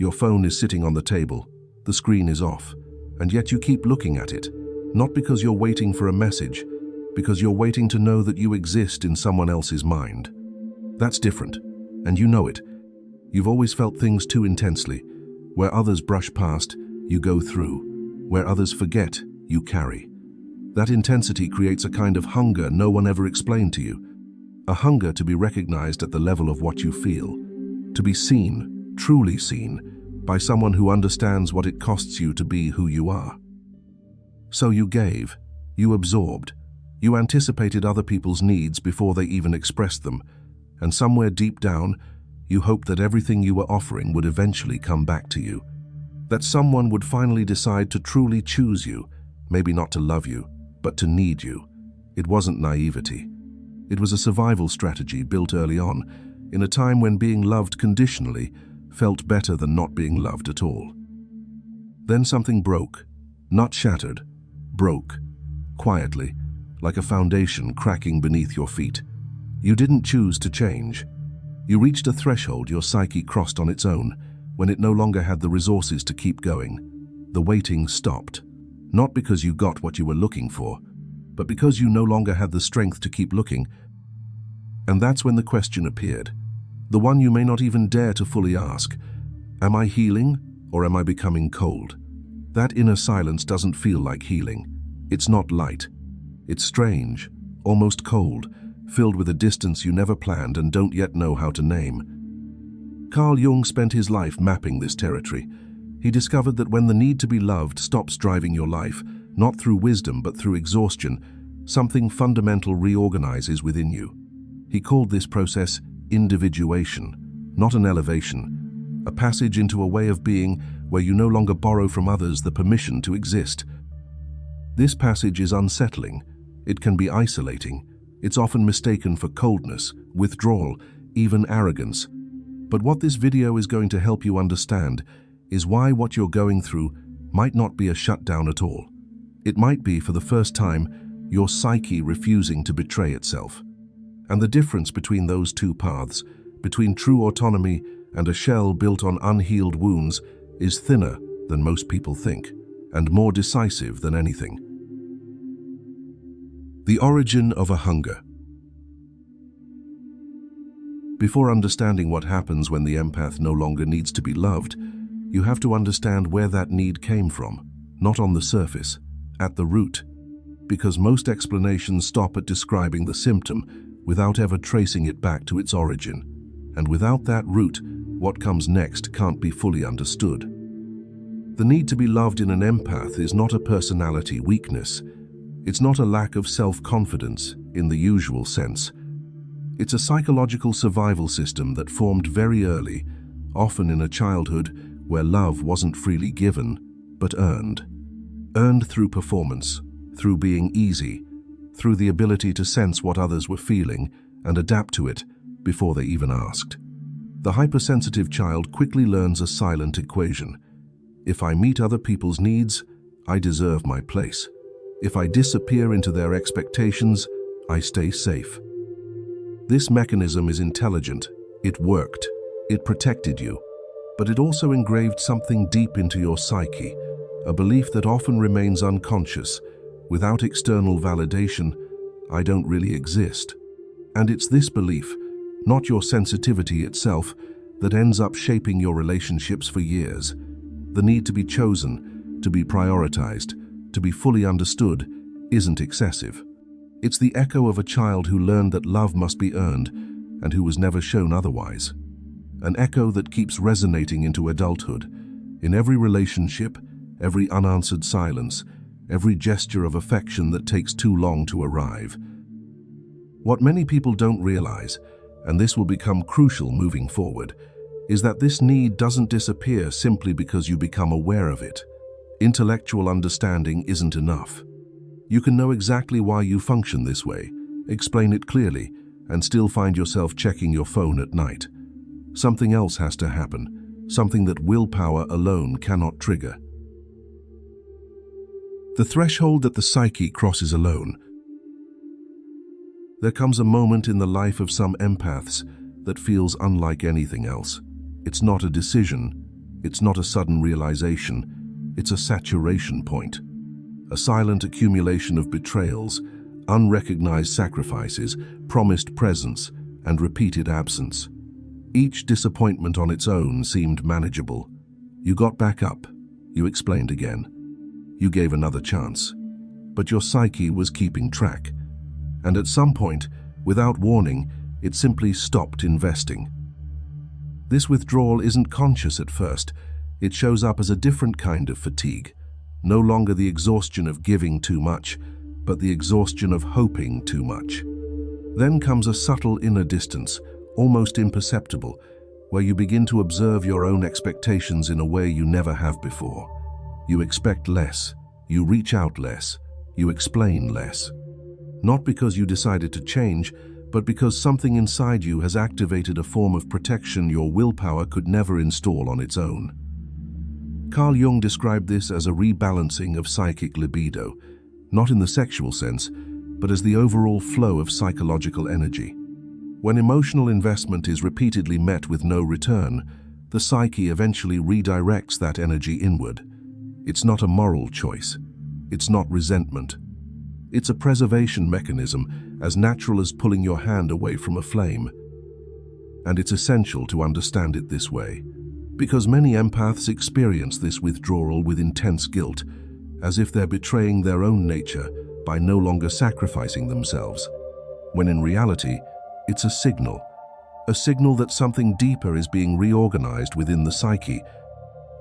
Your phone is sitting on the table, the screen is off, and yet you keep looking at it, not because you're waiting for a message, because you're waiting to know that you exist in someone else's mind. That's different, and you know it. You've always felt things too intensely. Where others brush past, you go through. Where others forget, you carry. That intensity creates a kind of hunger no one ever explained to you. A hunger to be recognized at the level of what you feel. To be seen, truly seen, by someone who understands what it costs you to be who you are. So you gave, you absorbed, you anticipated other people's needs before they even expressed them, and somewhere deep down, you hoped that everything you were offering would eventually come back to you. That someone would finally decide to truly choose you, maybe not to love you, but to need you. It wasn't naivety. It was a survival strategy built early on, in a time when being loved conditionally felt better than not being loved at all. Then something broke, not shattered, broke, quietly, like a foundation cracking beneath your feet. You didn't choose to change. You reached a threshold your psyche crossed on its own, when it no longer had the resources to keep going. The waiting stopped, not because you got what you were looking for, but because you no longer had the strength to keep looking. And that's when the question appeared, the one you may not even dare to fully ask. Am I healing, or am I becoming cold? That inner silence doesn't feel like healing. It's not light. It's strange, almost cold, filled with a distance you never planned and don't yet know how to name. Carl Jung spent his life mapping this territory. He discovered that when the need to be loved stops driving your life, not through wisdom but through exhaustion, something fundamental reorganizes within you. He called this process individuation, not an elevation, a passage into a way of being where you no longer borrow from others the permission to exist. This passage is unsettling. It can be isolating. It's often mistaken for coldness, withdrawal, even arrogance. But what this video is going to help you understand is why what you're going through might not be a shutdown at all. It might be, for the first time, your psyche refusing to betray itself. And the difference between those two paths, between true autonomy and a shell built on unhealed wounds, is thinner than most people think, and more decisive than anything. The origin of a hunger. Before understanding what happens when the empath no longer needs to be loved, you have to understand where that need came from, not on the surface, at the root, because most explanations stop at describing the symptom without ever tracing it back to its origin. And without that root, what comes next can't be fully understood. The need to be loved in an empath is not a personality weakness. It's not a lack of self-confidence in the usual sense. It's a psychological survival system that formed very early, often in a childhood where love wasn't freely given, but earned. Earned through performance, through being easy, through the ability to sense what others were feeling and adapt to it before they even asked. The hypersensitive child quickly learns a silent equation. If I meet other people's needs, I deserve my place. If I disappear into their expectations, I stay safe. This mechanism is intelligent. It worked. It protected you. But it also engraved something deep into your psyche, a belief that often remains unconscious. Without external validation, I don't really exist. And it's this belief, not your sensitivity itself, that ends up shaping your relationships for years. The need to be chosen, to be prioritized, to be fully understood, isn't excessive. It's the echo of a child who learned that love must be earned and who was never shown otherwise. An echo that keeps resonating into adulthood. In every relationship, every unanswered silence, every gesture of affection that takes too long to arrive. What many people don't realize, and this will become crucial moving forward, is that this need doesn't disappear simply because you become aware of it. Intellectual understanding isn't enough. You can know exactly why you function this way, explain it clearly, and still find yourself checking your phone at night. Something else has to happen, something that willpower alone cannot trigger. The threshold that the psyche crosses alone. There comes a moment in the life of some empaths that feels unlike anything else. It's not a decision, It's not a sudden realization, it's a saturation point. A silent accumulation of betrayals, unrecognized sacrifices, promised presence, and repeated absence. Each disappointment on its own seemed manageable. You got back up. You explained again. You gave another chance. But your psyche was keeping track. And at some point, without warning, it simply stopped investing. This withdrawal isn't conscious at first. It shows up as a different kind of fatigue. No longer the exhaustion of giving too much, but the exhaustion of hoping too much. Then comes a subtle inner distance, almost imperceptible, where you begin to observe your own expectations in a way you never have before. You expect less, you reach out less, you explain less. Not because you decided to change, but because something inside you has activated a form of protection your willpower could never install on its own. Carl Jung described this as a rebalancing of psychic libido, not in the sexual sense, but as the overall flow of psychological energy. When emotional investment is repeatedly met with no return, the psyche eventually redirects that energy inward. It's not a moral choice. It's not resentment. It's a preservation mechanism, as natural as pulling your hand away from a flame. And it's essential to understand it this way, because many empaths experience this withdrawal with intense guilt, as if they're betraying their own nature by no longer sacrificing themselves, when in reality, it's a signal that something deeper is being reorganized within the psyche.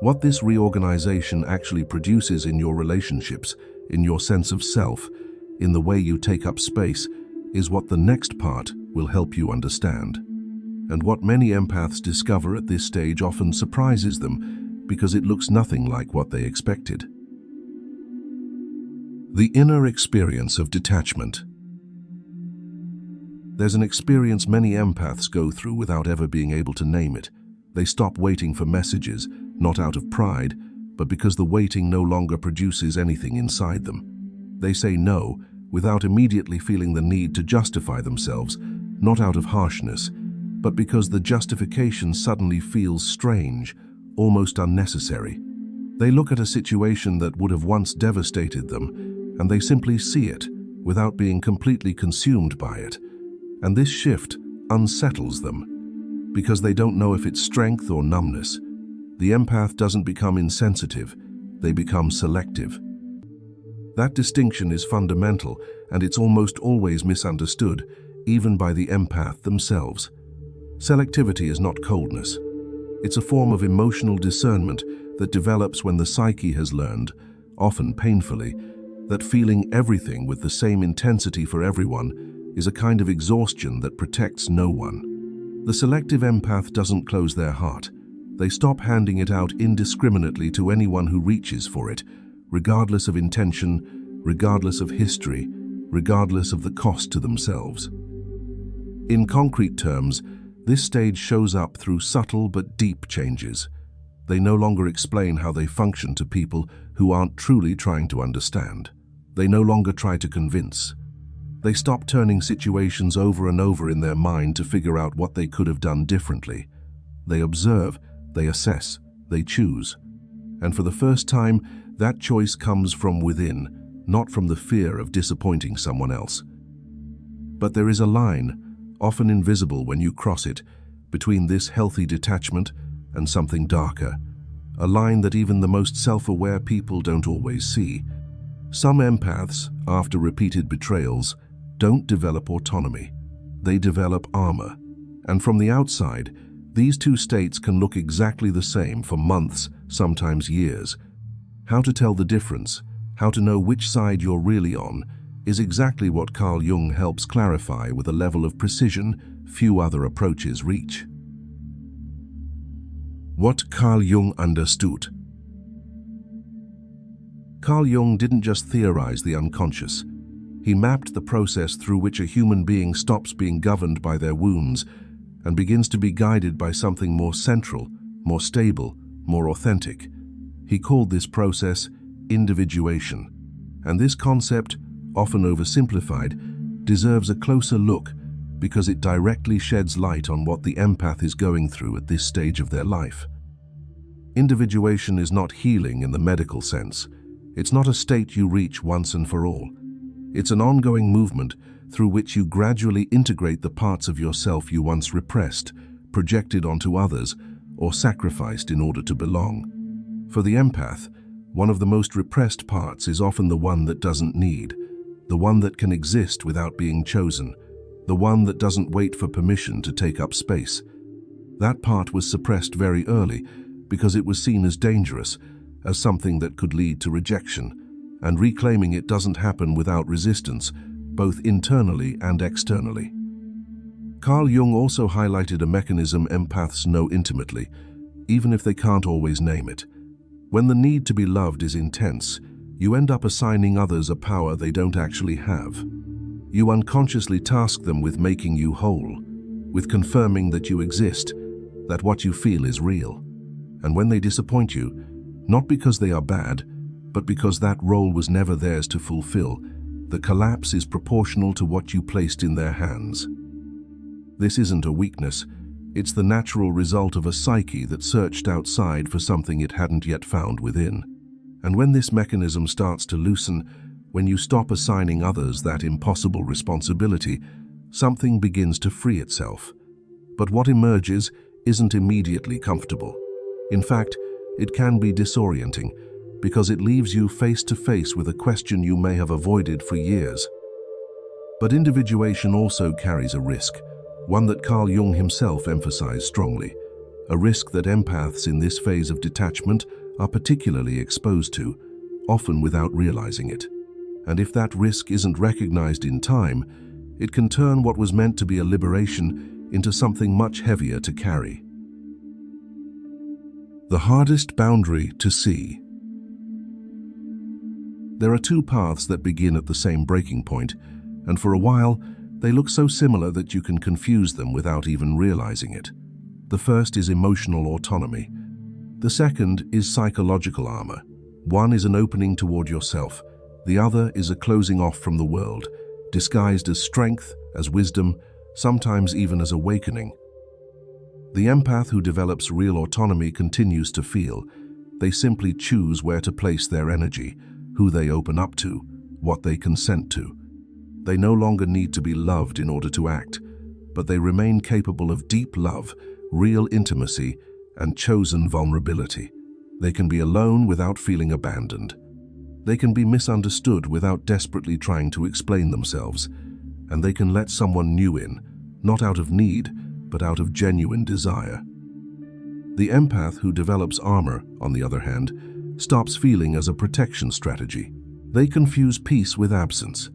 What this reorganization actually produces in your relationships, in your sense of self, in the way you take up space, is what the next part will help you understand. And what many empaths discover at this stage often surprises them because it looks nothing like what they expected. The inner experience of detachment. There's an experience many empaths go through without ever being able to name it. They stop waiting for messages, not out of pride, but because the waiting no longer produces anything inside them. They say no without immediately feeling the need to justify themselves, not out of harshness, but because the justification suddenly feels strange, almost unnecessary. They look at a situation that would have once devastated them, and they simply see it without being completely consumed by it. And this shift unsettles them, because they don't know if it's strength or numbness. The empath doesn't become insensitive, they become selective. That distinction is fundamental, and it's almost always misunderstood, even by the empath themselves. Selectivity is not coldness. It's a form of emotional discernment that develops when the psyche has learned, often painfully, that feeling everything with the same intensity for everyone is a kind of exhaustion that protects no one. The selective empath doesn't close their heart. They stop handing it out indiscriminately to anyone who reaches for it, regardless of intention, regardless of history, regardless of the cost to themselves. In concrete terms, this stage shows up through subtle but deep changes. They no longer explain how they function to people who aren't truly trying to understand. They no longer try to convince. They stop turning situations over and over in their mind to figure out what they could have done differently. They observe, they assess, they choose. And for the first time, that choice comes from within, not from the fear of disappointing someone else. But there is a line, often invisible when you cross it, between this healthy detachment and something darker, a line that even the most self-aware people don't always see. Some empaths, after repeated betrayals, don't develop autonomy. They develop armor. And from the outside, these two states can look exactly the same for months, sometimes years. How to tell the difference, how to know which side you're really on, is exactly what Carl Jung helps clarify with a level of precision few other approaches reach. What Carl Jung understood. Carl Jung didn't just theorize the unconscious. He mapped the process through which a human being stops being governed by their wounds and begins to be guided by something more central, more stable, more authentic. He called this process individuation. And this concept, often oversimplified, deserves a closer look because it directly sheds light on what the empath is going through at this stage of their life. Individuation is not healing in the medical sense. It's not a state you reach once and for all. It's an ongoing movement through which you gradually integrate the parts of yourself you once repressed, projected onto others, or sacrificed in order to belong. For the empath, one of the most repressed parts is often the one that doesn't need, the one that can exist without being chosen, the one that doesn't wait for permission to take up space. That part was suppressed very early because it was seen as dangerous, as something that could lead to rejection, and reclaiming it doesn't happen without resistance, both internally and externally. Carl Jung also highlighted a mechanism empaths know intimately, even if they can't always name it. When the need to be loved is intense, you end up assigning others a power they don't actually have. You unconsciously task them with making you whole, with confirming that you exist, that what you feel is real. And when they disappoint you, not because they are bad, but because that role was never theirs to fulfill, the collapse is proportional to what you placed in their hands. This isn't a weakness, it's the natural result of a psyche that searched outside for something it hadn't yet found within. And when this mechanism starts to loosen, when you stop assigning others that impossible responsibility, something begins to free itself. But what emerges isn't immediately comfortable. In fact, it can be disorienting, because it leaves you face to face with a question you may have avoided for years. But individuation also carries a risk, one that Carl Jung himself emphasized strongly, a risk that empaths in this phase of detachment are particularly exposed to, often without realizing it. And if that risk isn't recognized in time, it can turn what was meant to be a liberation into something much heavier to carry. The hardest boundary to see. There are two paths that begin at the same breaking point, and for a while, they look so similar that you can confuse them without even realizing it. The first is emotional autonomy. The second is psychological armor. One is an opening toward yourself. The other is a closing off from the world, disguised as strength, as wisdom, sometimes even as awakening. The empath who develops real autonomy continues to feel. They simply choose where to place their energy, who they open up to, what they consent to. They no longer need to be loved in order to act, but they remain capable of deep love, real intimacy, and chosen vulnerability. They can be alone without feeling abandoned. They can be misunderstood without desperately trying to explain themselves, and they can let someone new in, not out of need, but out of genuine desire. The empath who develops armor, on the other hand, stops feeling as a protection strategy. They confuse peace with absence.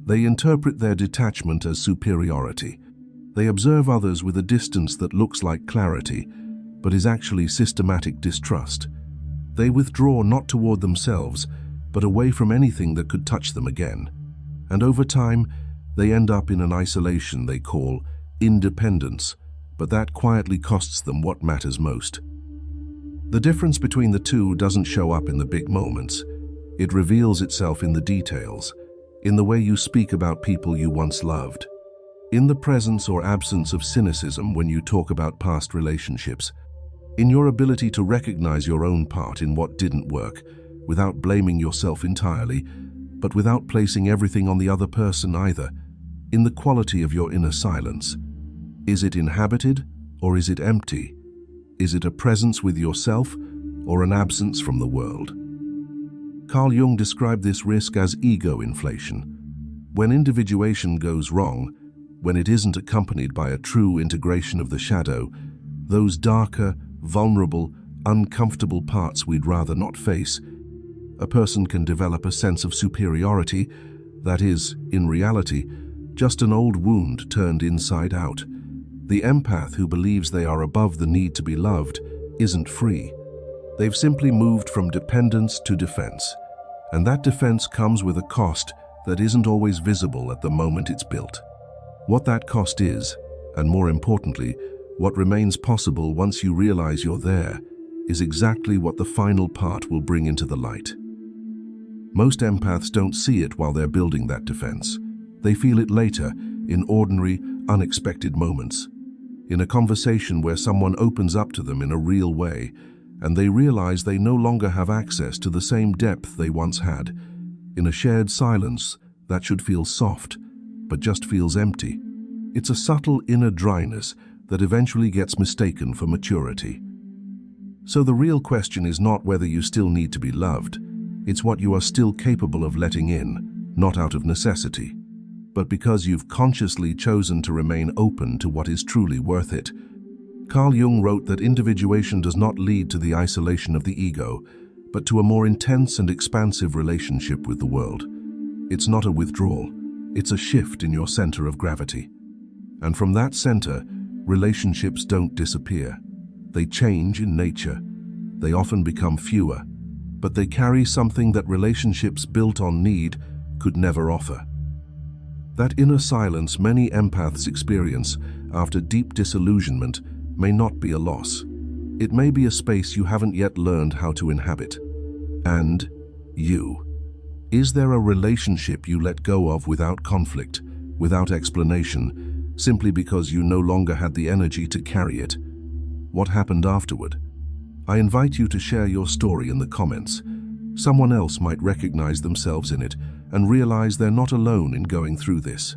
They interpret their detachment as superiority. They observe others with a distance that looks like clarity, but is actually systematic distrust. They withdraw not toward themselves, but away from anything that could touch them again. And over time, they end up in an isolation they call independence, but that quietly costs them what matters most. The difference between the two doesn't show up in the big moments. It reveals itself in the details, in the way you speak about people you once loved, in the presence or absence of cynicism when you talk about past relationships, in your ability to recognize your own part in what didn't work, without blaming yourself entirely, but without placing everything on the other person either, in the quality of your inner silence. Is it inhabited or is it empty? Is it a presence with yourself or an absence from the world? Carl Jung described this risk as ego inflation. When individuation goes wrong, when it isn't accompanied by a true integration of the shadow, those darker, vulnerable, uncomfortable parts we'd rather not face, a person can develop a sense of superiority that is, in reality, just an old wound turned inside out. The empath who believes they are above the need to be loved isn't free. They've simply moved from dependence to defense, and that defense comes with a cost that isn't always visible at the moment it's built. What that cost is, and more importantly, what remains possible once you realize you're there, is exactly what the final part will bring into the light. Most empaths don't see it while they're building that defense. They feel it later, in ordinary, unexpected moments. In a conversation where someone opens up to them in a real way, and they realize they no longer have access to the same depth they once had. In a shared silence that should feel soft, but just feels empty. It's a subtle inner dryness that eventually gets mistaken for maturity. So the real question is not whether you still need to be loved. It's what you are still capable of letting in, not out of necessity, but because you've consciously chosen to remain open to what is truly worth it. Carl Jung wrote that individuation does not lead to the isolation of the ego, but to a more intense and expansive relationship with the world. It's not a withdrawal, it's a shift in your center of gravity. And from that center, relationships don't disappear. They change in nature. They often become fewer, but they carry something that relationships built on need could never offer. That inner silence many empaths experience after deep disillusionment may not be a loss. It may be a space you haven't yet learned how to inhabit. And you. Is there a relationship you let go of without conflict, without explanation, simply because you no longer had the energy to carry it? What happened afterward? I invite you to share your story in the comments. Someone else might recognize themselves in it and realize they're not alone in going through this.